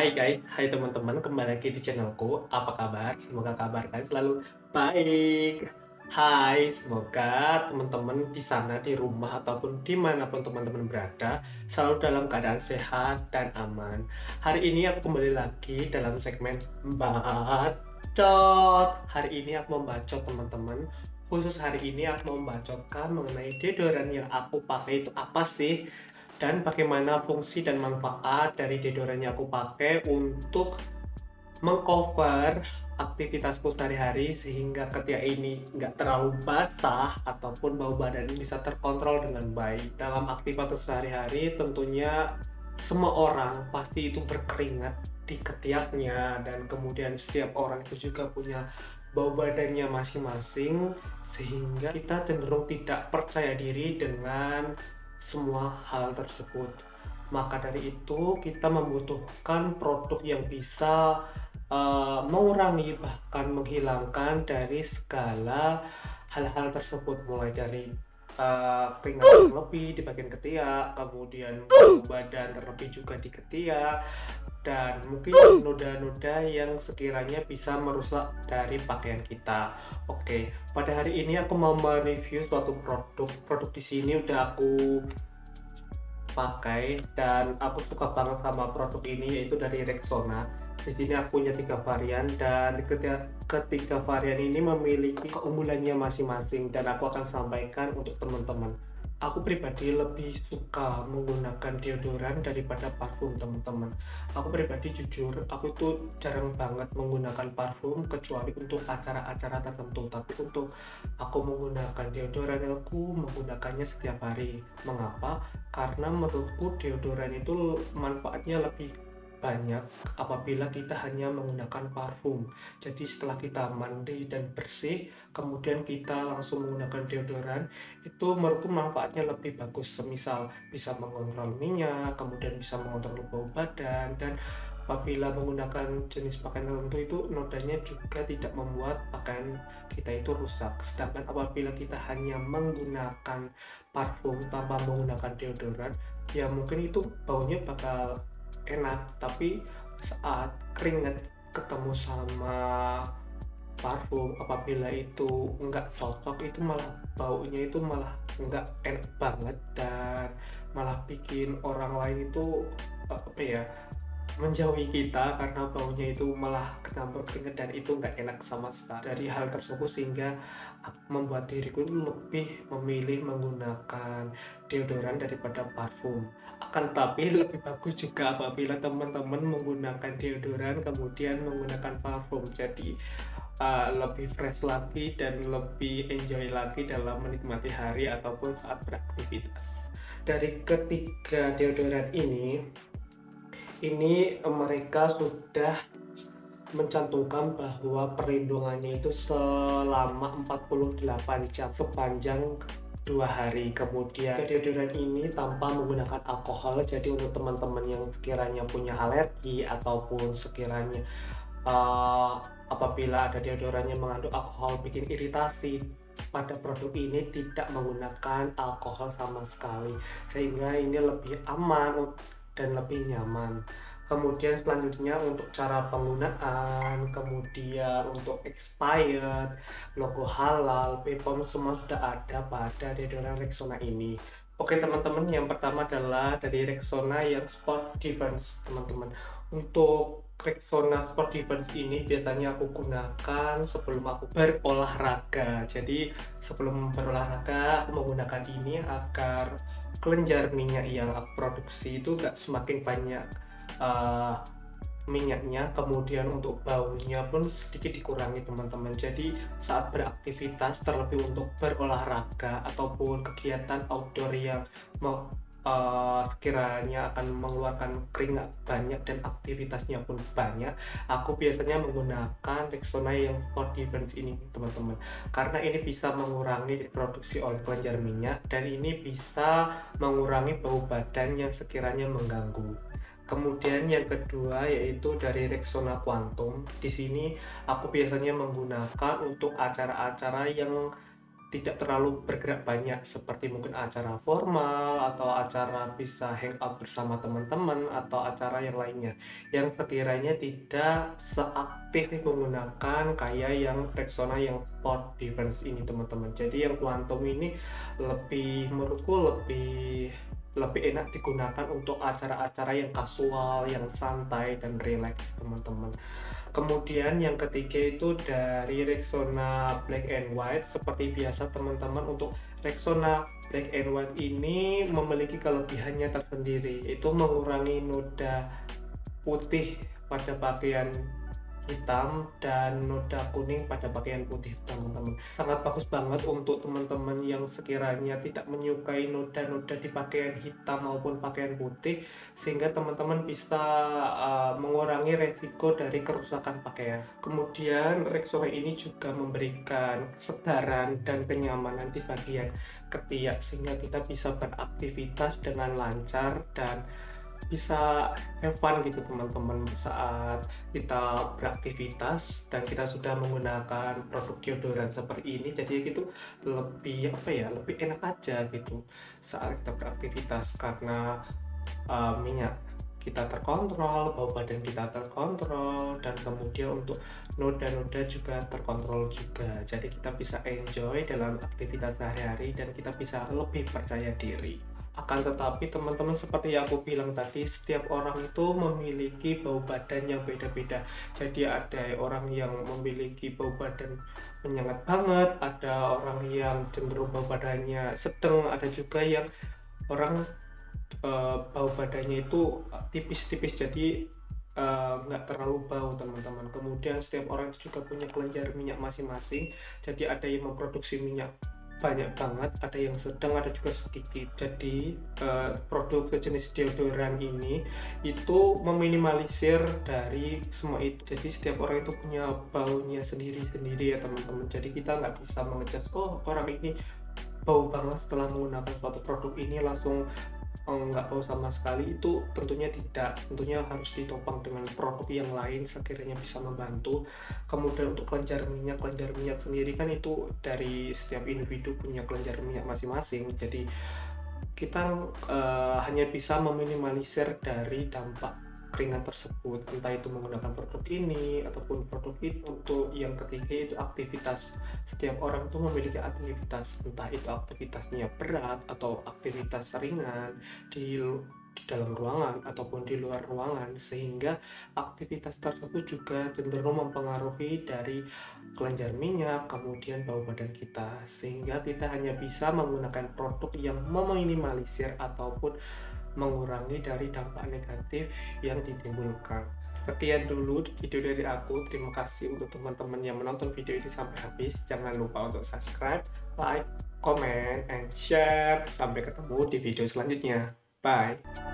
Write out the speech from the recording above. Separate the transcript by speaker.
Speaker 1: Hai guys, hai teman-teman, kembali lagi di channelku. Apa kabar? Semoga kabar kalian selalu baik. Hai, semoga teman-teman di sana, di rumah, ataupun dimanapun teman-teman berada, selalu dalam keadaan sehat dan aman. Hari ini aku kembali lagi dalam segmen Bacot. Hari ini aku membacot teman-teman. Khusus hari ini aku mau membacotkan mengenai deodoran yang aku pakai itu apa sih, dan bagaimana fungsi dan manfaat dari deodoran yang aku pakai untuk mengcover aktivitasku sehari-hari sehingga ketika ini nggak terlalu basah ataupun bau badan ini bisa terkontrol dengan baik. Dalam aktivitas sehari-hari tentunya semua orang pasti itu berkeringat di ketiaknya, dan kemudian setiap orang itu juga punya bau badannya masing-masing, sehingga kita cenderung tidak percaya diri dengan semua hal tersebut. Maka dari itu kita membutuhkan produk yang bisa mengurangi bahkan menghilangkan dari segala hal-hal tersebut, mulai dari keringat terlebih di bagian ketiak, kemudian bau badan terlebih juga di ketiak, dan mungkin noda-noda yang sekiranya bisa merusak dari pakaian kita. Oke, pada hari ini aku mau mereview suatu produk. Produk di sini udah aku pakai dan aku suka banget sama produk ini, yaitu dari Rexona. Di sini aku punya 3 varian, dan ketiga varian ini memiliki keunggulannya masing-masing, dan aku akan sampaikan untuk teman-teman. Aku pribadi lebih suka menggunakan deodoran daripada parfum, teman-teman. Aku pribadi jujur, aku tuh jarang banget menggunakan parfum kecuali untuk acara-acara tertentu. Tapi untuk aku menggunakan deodoran, aku menggunakannya setiap hari. Mengapa? Karena menurutku deodoran itu manfaatnya lebih banyak apabila kita hanya menggunakan parfum. Jadi setelah kita mandi dan bersih, kemudian kita langsung menggunakan deodoran, itu menurutku manfaatnya lebih bagus. Semisal bisa mengontrol minyak, kemudian bisa mengontrol bau badan, dan apabila menggunakan jenis pakaian tertentu itu nodanya juga tidak membuat pakaian kita itu rusak. Sedangkan apabila kita hanya menggunakan parfum tanpa menggunakan deodoran, ya mungkin itu baunya bakal enak, tapi saat keringat ketemu sama parfum, apabila itu nggak cocok, itu malah baunya itu malah nggak enak banget, dan malah bikin orang lain itu apa ya, menjauhi kita karena baunya itu malah kecampur keringat, dan itu nggak enak sama sekali. Dari hal tersebut sehingga membuat diriku lebih memilih menggunakan deodoran daripada parfum. Akan tapi lebih bagus juga apabila teman-teman menggunakan deodoran kemudian menggunakan parfum. Jadi lebih fresh lagi dan lebih enjoy lagi dalam menikmati hari ataupun saat beraktivitas. Dari ketiga deodoran ini mereka sudah mencantumkan bahwa perlindungannya itu selama 48 jam sepanjang 2 hari. Kemudian deodoran ini tanpa menggunakan alkohol, jadi untuk teman-teman yang sekiranya punya alergi ataupun sekiranya apabila ada deodorannya mengandung alkohol bikin iritasi, pada produk ini tidak menggunakan alkohol sama sekali, sehingga ini lebih aman dan lebih nyaman. Kemudian selanjutnya untuk cara penggunaan, kemudian untuk expired, logo halal, BPOM, semua sudah ada pada deodoran Rexona ini. Oke teman-teman, yang pertama adalah dari Rexona yang Sport Defense, teman-teman. Untuk Rexona Sport Defense ini biasanya aku gunakan sebelum aku berolahraga. Jadi sebelum berolahraga aku menggunakan ini agar kelenjar minyak yang aku produksi itu gak semakin banyak minyaknya, kemudian untuk baunya pun sedikit dikurangi, teman-teman. Jadi saat beraktivitas, terlebih untuk berolahraga ataupun kegiatan outdoor yang sekiranya akan mengeluarkan keringat banyak dan aktivitasnya pun banyak, aku biasanya menggunakan Rexona yang Sport Defense ini, teman-teman, karena ini bisa mengurangi produksi oleh kelenjar minyak, dan ini bisa mengurangi bau badan yang sekiranya mengganggu. Kemudian yang kedua yaitu dari Rexona Quantum. Di sini aku biasanya menggunakan untuk acara-acara yang tidak terlalu bergerak banyak seperti mungkin acara formal atau acara bisa hangout bersama teman-teman atau acara yang lainnya yang sekiranya tidak seaktif menggunakan kayak yang Rexona yang sport defense ini teman-teman. Jadi yang Quantum ini lebih menurutku lebih lebih enak digunakan untuk acara-acara yang kasual, yang santai dan rileks teman-teman. Kemudian yang ketiga itu dari Rexona Black and White. Seperti biasa teman-teman, untuk Rexona Black and White ini memiliki kelebihannya tersendiri, itu mengurangi noda putih pada bagian hitam dan noda kuning pada pakaian putih teman-teman. Sangat bagus banget untuk teman-teman yang sekiranya tidak menyukai noda-noda di pakaian hitam maupun pakaian putih, sehingga teman-teman bisa mengurangi resiko dari kerusakan pakaian. Kemudian Rexona ini juga memberikan kesegaran dan kenyamanan di bagian ketiak, sehingga kita bisa beraktivitas dengan lancar dan bisa have fun gitu teman-teman saat kita beraktivitas dan kita sudah menggunakan produk deodoran seperti ini. Jadi gitu lebih apa ya, lebih enak aja gitu saat kita beraktivitas, karena minyak kita terkontrol, bau badan kita terkontrol, dan kemudian untuk noda-noda juga terkontrol juga. Jadi kita bisa enjoy dalam aktivitas sehari-hari dan kita bisa lebih percaya diri. Akan tetapi teman-teman, seperti yang aku bilang tadi, setiap orang itu memiliki bau badan yang beda-beda. Jadi ada orang yang memiliki bau badan menyengat banget, ada orang yang cenderung bau badannya sedang, ada juga yang orang bau badannya itu tipis-tipis, jadi nggak terlalu bau teman-teman. Kemudian setiap orang itu juga punya kelenjar minyak masing-masing, jadi ada yang memproduksi minyak banyak banget, ada yang sedang, ada juga sedikit. Jadi produk sejenis deodoran ini itu meminimalisir dari semua itu. Jadi setiap orang itu punya baunya sendiri-sendiri ya teman-teman. Jadi kita nggak bisa mengejudge, oh orang ini bau banget setelah menggunakan suatu produk ini langsung nggak bau sama sekali. Itu tentunya tidak, tentunya harus ditopang dengan produk yang lain sekiranya bisa membantu. Kemudian untuk kelenjar minyak sendiri kan itu dari setiap individu punya kelenjar minyak masing-masing, jadi kita hanya bisa meminimalisir dari dampak keringat tersebut, entah itu menggunakan produk ini ataupun produk itu. Untuk yang ketiga itu aktivitas. Setiap orang itu memiliki aktivitas, entah itu aktivitasnya berat atau aktivitas ringan di dalam ruangan ataupun di luar ruangan, sehingga aktivitas tersebut juga cenderung mempengaruhi dari kelenjar minyak, kemudian bau badan kita, sehingga kita hanya bisa menggunakan produk yang meminimalisir ataupun mengurangi dari dampak negatif yang ditimbulkan. Sekian dulu video dari aku. Terima kasih untuk teman-teman yang menonton video ini sampai habis. Jangan lupa untuk subscribe, like, comment, and share. Sampai ketemu di video selanjutnya. Bye.